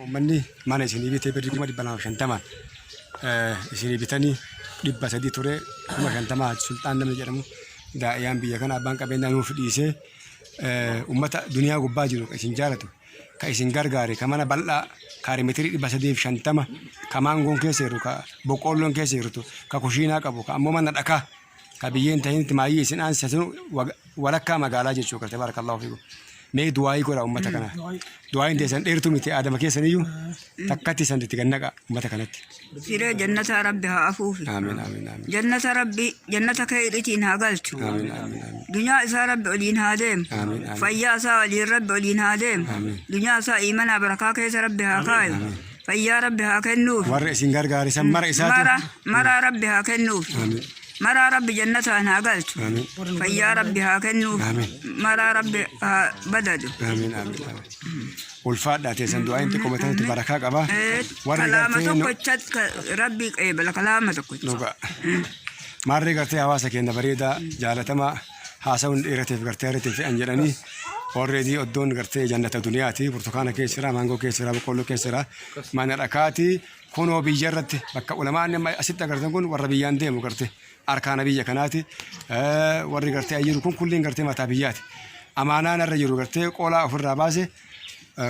Manni mana isinii bitee birrii 250 isinii bitanii 300 ture 50 sultaan namni jedhamu daa'iyaan biyya kana abbaan qabeenyaa nuuf dhiisee ummata duniyaa gubbaa jiru isin jaalatu ka isin gargaare ka mana bal'aa kaarimeetirii 350 ka maangoon keessa jiru ka boqqoolloon keessa jiru ka kushiinaa qabu ka ammoo mana dhakaa ka biyyeen tahinti maayyii isin aansisatu walakkaa magaalaa jechuu karte barakallahu fiikum. Mee du'aayi godha ummata kana. Du'aayin teessan dheertuu miti aadama keessaniyyuu takkatti san itti gannaqa ummata kanatti. Siree jannata rabbi haa afuufi. Amiin amiin amiin. Jannata rabbi jannata keeritiin haa galchu. Amiin amiin amiin. Dunyaa isaa rabbi oliin haa deemu. Amiin amiin. Fayyaa isaa waliin rabbi oliin haa deemu. Amiin. Dunyaa isaa iimanaa barakaa keessa rabbi haa kaayu. Fayyaa rabbi haa kennuuf. Warra isin gargaarisan mara isaati. Mara rabbi haa kennuuf. Amiin. Mara rabbi jannataan haa galchu. Fayyaa rabbi haa kennuuf. Mara rabbi haa badadu. Amiin amiin amiin. Ulfaadhaa teessan du'aayin xiqqoo matanitti barakaa qaba. Kalaama tokkochatti rabbi qeebala kalaama tokkocha. Dhuga. Maarree gartee hawaasa keenya bareedaa jaalatamaa haasawuun dheerateef gartee harreeteef fe'an jedhanii already oddoon gartee jannata duniyaati burtukaana keessa jira maangoo keessa jira boqqolloo keessa jira mana dhakaati kunoo biyya irratti bakka ulamaan asitti agartan kun warra biyyaan deemu gartee arkaana biyya kanaati warri gartee ayyiru kun kulliin gartee mataa biyyaati amaanaan irra jiru gartee qoolaa ofirraa baase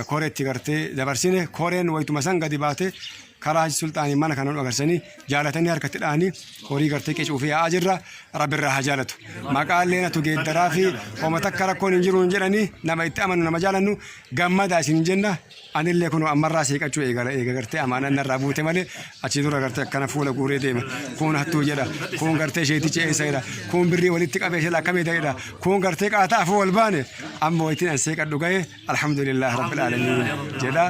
koreetti gartee dabarsine koreen wayituma san gadi baate karaa sultaanii mana kana agarsanii jaalatanii harkatti dhaanii horii gartee qicuu fi haa jirra rabbirraa haa jaalatu maqaallee natu geeddaraa fi homa takka rakkoon hin jiru jedhanii nama itti amanu nama jaalannu gammadaa isin jenna anillee kun ammarraa seeqachuu eega gartee amaanaan narraa buute malee achi dura gartee akkana fuula guuree deema kun hattuu jedha kun gartee sheeticha eessa jedha kun birrii walitti qabee sila akkamii ta'edha kun gartee qaataa afuu wal baane amma wayitiin an seeqadhu ga'e alhamdulillah rabbil aalamiin jedha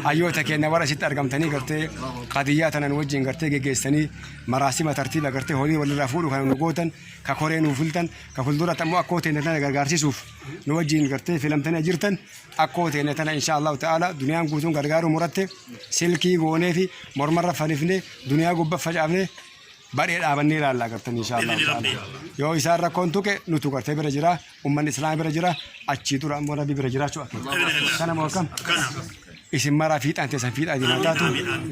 hayyoota keenya warra asitti argamtanii gartee qadiyyaa tanan wajjin gartee geggeessanii maraasima tartiiba gartee horii walirraa fuudhu kan nu gootan ka koree nu filtan ka fuulduratti ammoo akkoo teenya tana gargaarsiisuuf nu wajjin gartee filamtanii jirtan akkoo teenya tana inshaallahu ta'ala duniyaan guutuun gargaaruu muratte silkii goonee fi mormarra fanifne duniyaa gubbaa facaafne badhee dhaabannee ilaallaa gartan inshaallahu ta'ala yoo isaan rakkoon tuqe nutu gartee bira jira ummanni islaamii bira jira achii dura ammoo rabbi bira jiraachuu akka kana moo akkam isin maraa fiixaan teessan fiixaa diimataatu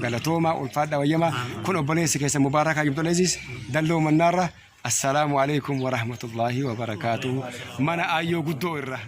galatooma ulfaadha wayyamaa kun obboleessi keessa mubaarakaa gibdoleesis dalloo mannaarra assalaamu alaikum wa rahmatullahi wa barakaatuhu mana ayyoo guddoo irra